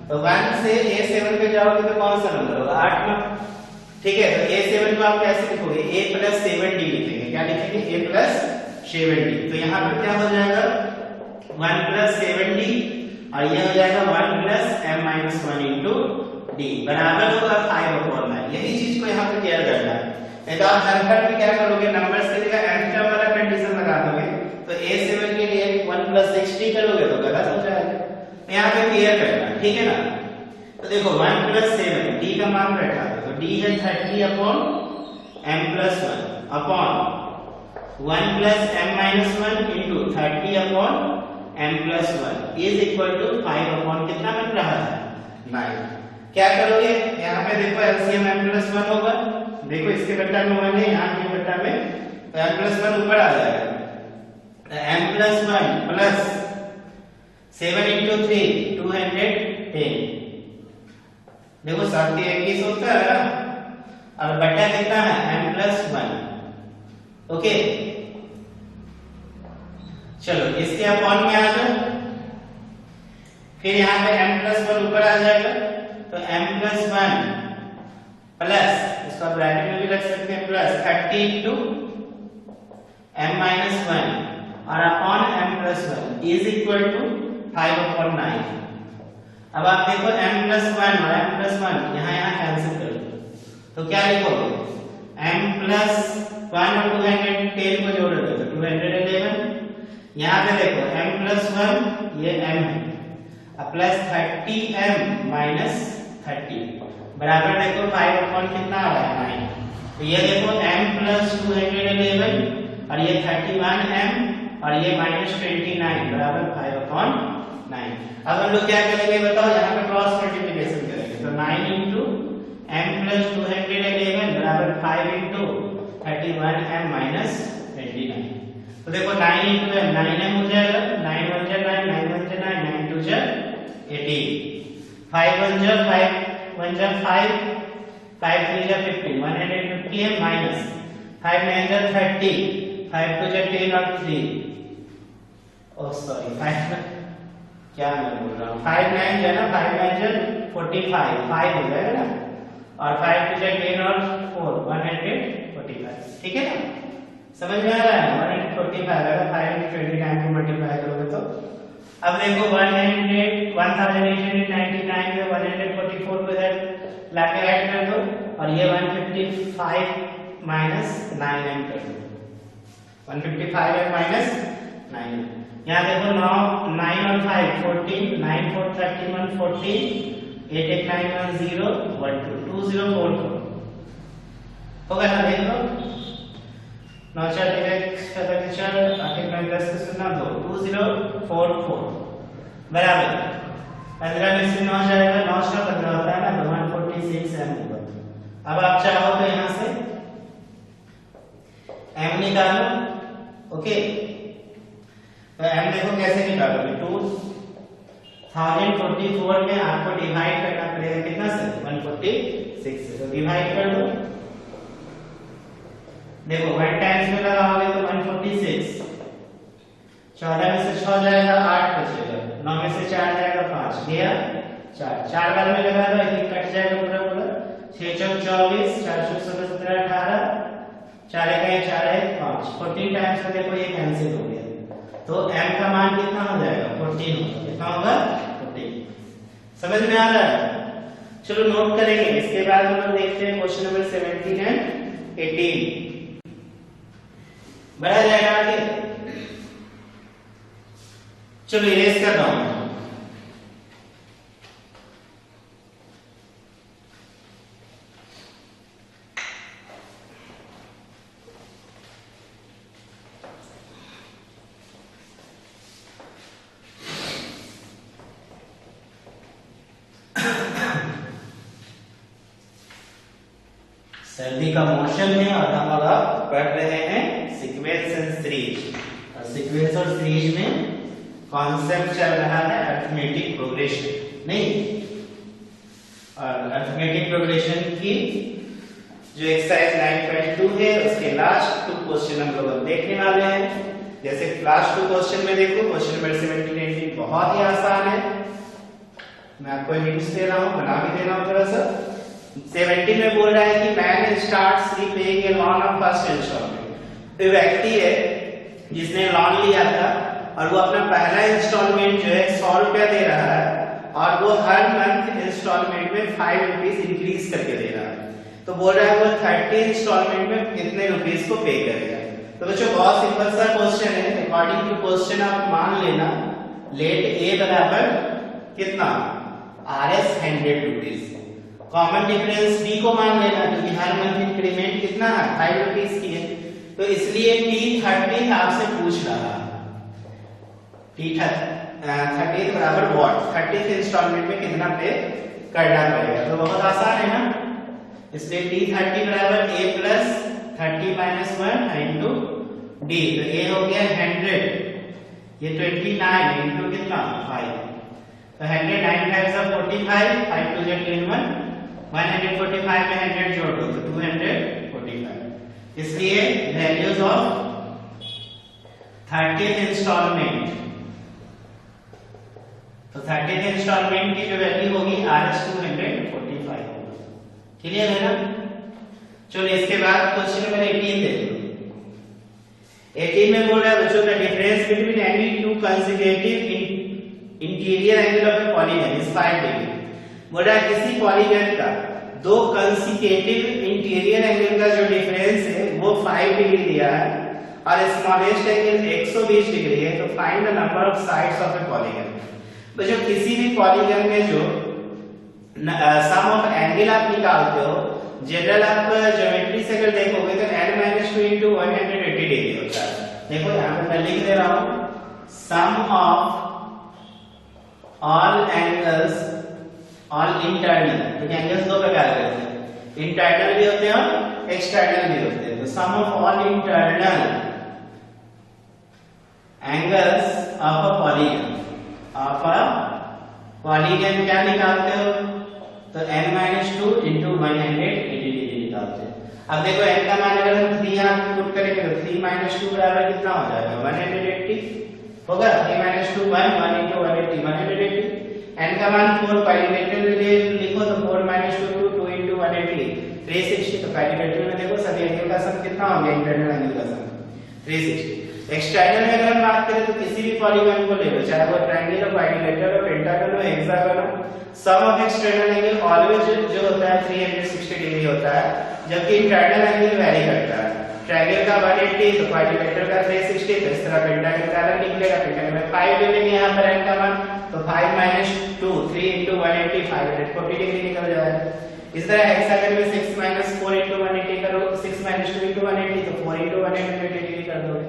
A: तो 1 से a7 पे जाओगे तो कौन सा नंबर होगा, 8वां। ठीक है, तो a7 को आप कैसे लिखोगे, a + 7d लिखेंगे। क्या लिखेंगे, a + 7d। तो यहाँ पे क्या हो जाएगा 1 + 7d और ये हो जाएगा 1 + m-1 * d बराबर होगा 5/9। यही चीज को यहाँ पे क्लियर करना है। नहीं तो आप हर बार में क्या करोगे, नंबर्स की जगह nth टर्म वाला कंडीशन लगा दोगे, तो a7 के लिए 1 + 6d करोगे तो गलत हो जाएगा। यहाँ पे क्लियर करना, ठीक है ना। तो देखो 1 + 7 d का मान बैठा है, तो d है 30/m+1 upon 1 + m-1 * 30/m+1 is equal to 5 कितना बन रहा है, 9। क्या करोगे, यहाँ पे देखो एलसीएम m+1 होगा, देखो इसके बट्टा में 1 है, यहाँ के बट्टा में, तो m+1 ऊपर आ जाएगा, तो m+1 + 7 × 3 210। देखो 7 के 21 होता है ना, और बट्टा कितना है m+1। ओके, चलो इसके अपॉन में आ जाओ, फिर यहाँ पे m+1 ऊपर आ जाएगा, तो m+1 प्लस, इसको ब्रैकेट में भी रख सकते हैं, प्लस 30 × m-1 और upon m+1 is equal to 5/9। अब आप देखो m+1 और m+1 यहाँ कैंसिल कर दो, तो क्या लिखोगे, m+1 और 210 को जोड़ दो तो 211। यहाँ पे देखो m+1 ये m है, अब प्लस 30m - 30 बराबर देखो 5 कितना आ रहा है, 9। तो ये देखो m + 211 और ये 31m और ये -29 बराबर 5/9। अब हम लोग क्या करेंगे बताओ, यहाँ पे क्रॉस मल्टीप्लिकेशन करेंगे, तो 9 × m + 211 बराबर 5 × 31m - 29। तो देखो 9 × m 9m हो जाएगा, 9 × 1 = 9, 9 × 1 = 9, 9 × 2 = 18, 5 × 1 = 5, 1 × 5, 5 × 3 = 15, 150m माइनस 5 × 9 = 30, 5 × 2 = 10 और 3, ओह सॉरी 5 क्या मैं बोल रहा हूँ, 5 9 जो है ना, 5 9 = 45, 5 हो जाएगा ना, और 5 × 2 = 10 और 4 145। ठीक है ना, समझ में आ रहा है, 145 अगर 5 × 20 टाइम को मल्टीप्लाई करोगे तो। अब देखो 1899 में 144 को इधर लाके ऐड कर दो, और ये 155 - 9m कर दो, 155m - 9m। यहाँ देखो 9 और 5 14, 9 4 31 14, 8 8 9 1 0 1 2 2044 होगा ना, देख लो 9 4 1 7 4 8 9 10 से सुना 2 2044 बराबर 15 में से 9 जाएगा, 9 का 15 होता है ना, तो 146m होगा। अब आप चाहो तो यहाँ से m निकालो। ओके, तो m देखो कैसे निकालोगे, 2044 में आपको डिवाइड करना पड़ेगा कितना से, 146 से, तो डिवाइड कर दो। देखो 1 टाइम्स में लगाओगे तो 146, 14 में से 6 जाएगा 8 बचेगा, 9 में से 4 जाएगा 5 गया 4, 4 बार में लगा दो एक कट जाएगा पूरा पूरा, 6 चौक 24, 4 चौक 17 17 18, 4 एक 4 एक 5, 14 टाइम्स में देखो ये कैंसिल हो गया, तो m का मान कितना हो जाएगा 14 होगा, कितना होगा 14। समझ में आ रहा है? चलो नोट करेंगे। इसके बाद हम लोग देखते हैं क्वेश्चन नंबर 17 एंड 18, बढ़ा जाएगा आगे। चलो इरेज कर रहा हूं। सर्दी का मौसम है और हम लोग पढ़ रहे हैं सीक्वेंस एंड सीरीज, और सीक्वेंस और सीरीज में कॉन्सेप्ट चल रहा है अरिथमेटिक प्रोग्रेशन, नहीं, और अरिथमेटिक प्रोग्रेशन की जो एक्सरसाइज 9.2 है उसके लास्ट 2 क्वेश्चन हम लोग देखने वाले हैं। जैसे लास्ट 2 क्वेश्चन में देखो, क्वेश्चन नंबर 17 बहुत ही आसान है, मैं आपको हिंट्स दे रहा हूं, बना भी दे रहा हूं थोड़ा सा। 17 में बोल रहा है कि man starts repaying a loan of first instalment. तो व्यक्ति है जिसने लोन लिया था और वो अपना पहला इंस्टॉलमेंट जो है 100 रुपया दे रहा है, और वो हर मंथ इंस्टॉलमेंट में 5 रुपीस इंक्रीज करके दे रहा है। तो बोल रहा है वो 30 इंस्टॉलमेंट में कितने रुपीस को पे करेगा। तो बच्चों बहुत सिंपल सा क्वेश्चन है, अकॉर्डिंग टू क्वेश्चन आप मान लेना लेट ए बराबर कितना RS 100 rupees, common difference D को मान लेना क्योंकि हर मंथ इंक्रीमेंट कितना है 5 रुपीस की है, तो इसलिए T30 आपसे पूछ रहा है T30 बराबर व्हाट, 30th इंस्टॉलमेंट में कितना पे करना पड़ेगा। तो बहुत आसान है ना, इसलिए T30 बराबर A plus 30 minus 1 into D, तो A हो गया 100, ये 29 इंटू कितना 5, तो 100 9 5 are 45, 5 2 जा 21, 145 में 100 जोड़ दो तो 245। इसलिए वैल्यूज ऑफ 30th इंस्टॉलमेंट, तो 30th इंस्टॉलमेंट की जो वैल्यू होगी RS 245 होगा। क्लियर है ना? चलो इसके बाद क्वेश्चन नंबर 18 देखो। 18 में बोल रहा है बच्चों का difference between any two consecutive interior angle of A polygon is 5 degree. बोल रहा है किसी पॉलीगन का 2 कंसेक्यूटिव इंटीरियर एंगल का जो डिफरेंस है वो 5 डिग्री दिया है और स्मॉलेस्ट एंगल 120 डिग्री है, तो find the number of sides of A polygon. बच्चों किसी भी पॉलीगन में जो सम ऑफ एंगल आप निकालते हो, जनरल आप ज्योमेट्री से अगर देखोगे तो n - 2 * 180 डिग्री होता है। देखो यहां पे मैं लिख दे रहा हूं sum of all angles, all internal, क्योंकि एंगल्स 2 प्रकार के होते हैं, इंटरनल भी होते हैं और एक्सटर्नल भी होते हैं। तो sum of all internal angles of a polygon, of a polygon क्या निकालते हो, तो n - 2 * 180 डिग्री निकालते हैं। अब देखो n का मान अगर हम 3 यहां पुट करेंगे तो 3 - 2 बराबर कितना हो जाएगा 180 होगा, 3 - 2 1 1 * 180 180। n का मान 4 पाइलेटर में लिखो तो 4 - 2 2 * 180 360। तो पाइलेटर में देखो सभी एंगल का सम कितना हो गया, इंटरनल एंगल का सम 360। एक्सटर्नल में अगर हम बात करें तो किसी भी पॉलीगन को ले लो, चाहे वो ट्रायंगल हो, बाइलेटरल हो, पेंटागन हो, हेक्सागन हो, सम ऑफ एक्सटर्नल एंगल ऑलवेज जो होता है 360 डिग्री होता है, जबकि इंटरनल एंगल वेरी करता है। ट्रायंगल का 180 तो क्वाड्रिलेटरल का 360, तो इस तरह पेंटागन का अलग निकलेगा। पेंटागन में 5 ले लेंगे यहां पर n का मान, तो 5 - 2 3 * 180 540 डिग्री निकल जाएगा। इस तरह हेक्सागन में 6 - 4 * 180 करो, 6 - 2 * 180 तो 4 * 180 डिग्री कर दोगे।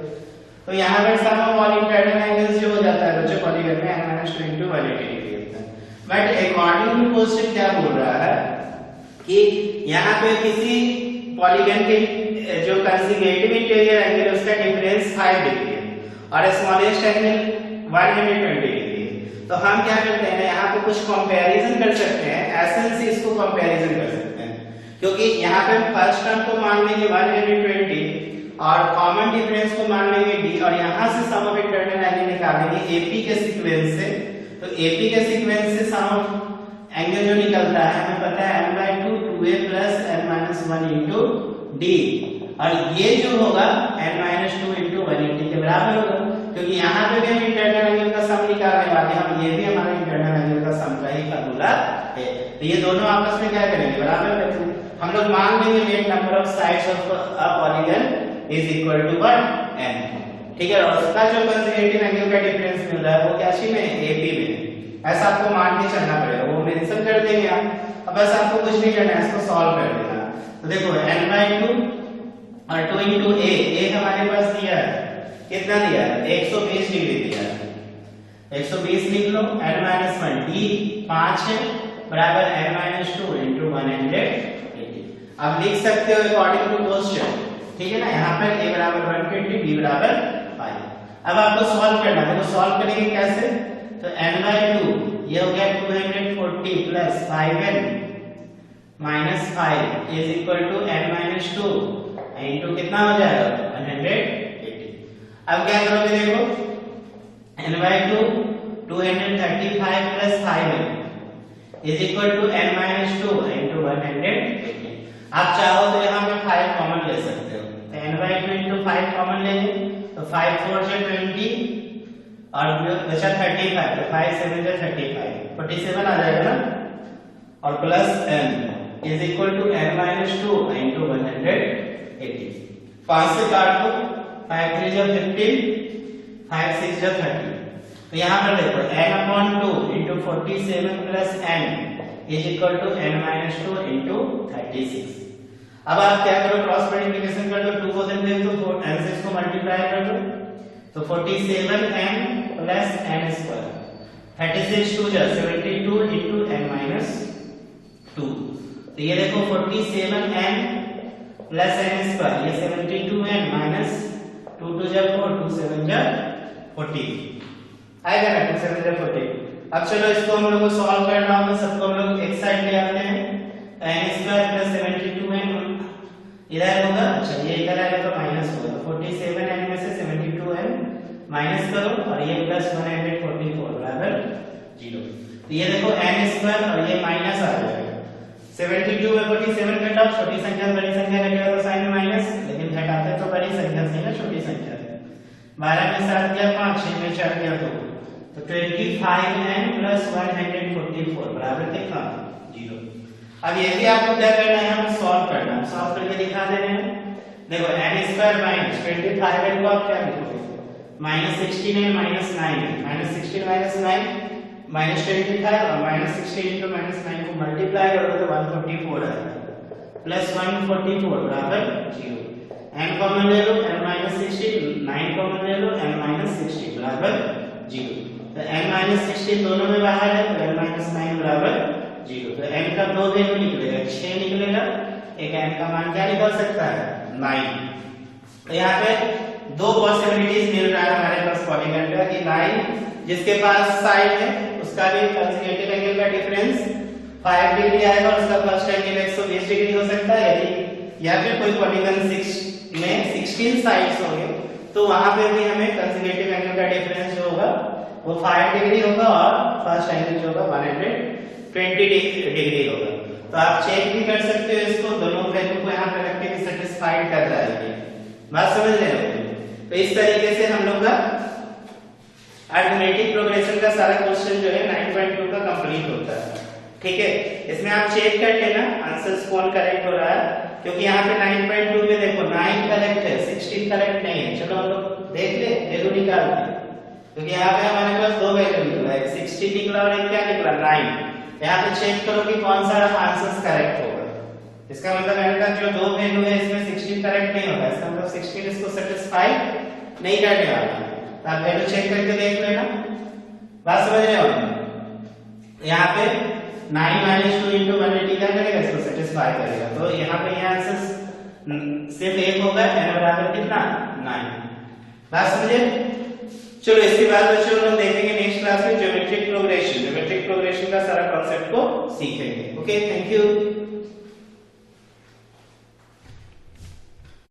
A: तो यहां पर सम ऑफ ऑल इंटरनल एंगल्स जो हो जाता है बच्चों पॉलीगन में n - 2 * 180 डिग्री होता है। बट अकॉर्डिंग टू क्वेश्चन क्या बोल रहा है कि यहां पे किसी पॉलीगन के जो कंसेक्यूटिव इंटीरियर एंगल है उसका डिफरेंस 5 डिग्री है और स्मॉलेस्ट एंगल 120 डिग्री है। तो हम क्या करते हैं यहाँ पे कुछ कंपैरिजन कर सकते हैं, एसन से इसको कंपैरिजन कर सकते हैं, क्योंकि यहाँ पे फर्स्ट टर्म को मान लेंगे 120 और कॉमन डिफरेंस को मान लेंगे d और यहां से सम ऑफ इंटरनल एंगल निकालेंगे AP के सीक्वेंस से। तो AP के सीक्वेंस से सम ऑफ एंगल जो निकलता है हमें पता है n/2 2a + n-1 into d, और ये जो होगा n-2 into 180 के बराबर होगा, क्योंकि यहाँ पे भी हम इंटरनल एंगल का सम निकालने वाले हैं और ये भी हमारा इंटरनल एंगल का सम का ही फार्मूला है। तो ये दोनों आपस में क्या करेंगे, बराबर रखेंगे। हम लोग मान लेंगे net number of sides of a polygon is equal to 1 n, ठीक है। और उसका जो कंसेक्यूटिव एंगल का डिफरेंस मिल रहा है वो क्या चीज में, AP में, ऐसा आपको मान के चलना पड़ेगा, वो मेंशन कर देंगे आप। अब बस आपको कुछ नहीं करना है, इसको सॉल्व कर देना। तो देखो n/2 और 2 into a हमारे पास दिया है, कितना दिया है, 120 डिग्री दिया है, 120 लिख लो। n-1 d 5 है बराबर n-2 into 180। अब लिख सकते हो अकॉर्डिंग टू क्वेश्चन, ठीक है ना। यहाँ पर a बराबर 120, b बराबर 5। अब आपको सॉल्व करना है, तो सॉल्व करेंगे कैसे, तो n/2 ये हो गया 240 plus 5n minus 5 is equal to n-2 into कितना हो जाएगा 180। अब क्या करोगे, देखो n/2 235 plus 5n is equal to n-2 into 180। आप चाहो तो यहाँ पे 5 कॉमन ले सकते हो, तो n/2 इनटू 5 कॉमन लेंगे तो 5 4 से 20 और बचा 35, तो 5 7 से 35 47 आ जाएगा ना, और plus n is equal to n-2 into 180। 5 से काट दो, 5 3 जा 15, 5 6 जा 30। तो यहाँ पर देखो n/2 into 47 plus n is equal to n-2 into 36। अब आप क्या करो, क्रॉस मल्टीप्लिकेशन कर दो, 2 को देख दो, n से इसको मल्टीप्लाई कर दो, तो 47n प्लस n स्क्वायर, 36 2 जा 72 इनटू n-2। तो ये देखो 47n प्लस n स्क्वायर, ये 72n माइनस 2 2 जा 4, 2 7 जा 40 आएगा ना, 2 7 जा 40। अब चलो इसको हम लोग को सॉल्व करना होगा, सबको हम लोग एक साइड ले आते हैं, n स्क्वायर प्लस 72n इधर होगा, अच्छा ये इधर आएगा तो माइनस होगा, तो 47n में से 72n माइनस करो और ये प्लस 144 बराबर 0। तो ये देखो n स्क्वायर और ये माइनस आ जाएगा, 72 में 47 घटाओ, छोटी संख्या बड़ी संख्या घटेगा तो साइन में माइनस, लेकिन घटाते तो बड़ी संख्या से ना छोटी संख्या से। 12 में 7 गया 5, 6 में 4 गया 2, तो 25n प्लस 144 बराबर कितना 0। अब ये भी आपको क्या करना है, हमें सॉल्व करना है, सॉल्व करके दिखा दे रहे हैं। देखो n स्क्वायर माइनस 25n को आप क्या लिखोगे, minus 16 minus 9, minus 16 minus 9 minus 25 और माइनस 16 इनटू माइनस 9 को मल्टीप्लाई करोगे तो 144 आएगा, प्लस 144 बराबर 0। n कॉमन ले लो, n माइनस 16, 9 कॉमन ले लो, n माइनस 16 बराबर 0। तो n माइनस 16 दोनों में बाहर है, तो n माइनस 9 बराबर 0। तो n का दो वैल्यू निकलेगा, 6 निकलेगा, एक n का मान क्या निकल सकता है 9। तो यहाँ पे दो पॉसिबिलिटीज मिल रहा है हमारे पास पॉलीगन का, कि लाइन जिसके पास साइड है उसका भी कंसेक्यूटिव एंगल का डिफरेंस 5 डिग्री आएगा और उसका फर्स्ट एंगल 120 डिग्री हो सकता है, यदि या फिर कोई पॉलीगन 6 में 16 साइड्स होंगे तो वहां पे भी हमें कंसेक्यूटिव एंगल का डिफरेंस जो होगा वो 5 डिग्री होगा और फर्स्ट एंगल जो होगा 120 डिग्री होगा। तो आप चेक भी कर सकते हो इसको, दोनों वैल्यू को यहाँ पे रख के भी सेटिस्फाइड कर रहा है, बात समझ रहे हो। तो इस तरीके से हम लोग का अरिथमेटिक प्रोग्रेशन का सारा क्वेश्चन जो है 9.2 का कंप्लीट होता है, ठीक है। इसमें आप चेक कर लेना आंसर्स कौन करेक्ट हो रहा है, क्योंकि यहाँ पे 9.2 में देखो 9 करेक्ट है, 16 करेक्ट नहीं है। चलो हम लोग देख ले, वैल्यू निकाल ले, क्योंकि यहाँ पे हमारे पास दो वैल्यू निकला है, 16 निकला और एक क्या निकला 9। यहाँ पे चेक करो कि कौन सा आंसर करेक्ट होगा। इसका मतलब है जो दो वैल्यू है इसमें 16 करेक्ट नहीं होगा, इसका मतलब 16 इसको सेटिस्फाई नहीं करने वाला। तो आप वैल्यू चेक करके देख लेना, बात समझ रहे हो। यहाँ पे 9 - 2 * 180 क्या करेगा, इसको सेटिस्फाई करेगा। तो यहाँ पे ये आंसर सिर्फ एक होगा, n बराबर कितना 9। बात समझे। चलो इसके बाद बच्चों हम देखेंगे नेक्स्ट क्लास में ज्योमेट्रिक प्रोग्रेशन का सारा कॉन्सेप्ट को सीखेंगे। Okay, thank you.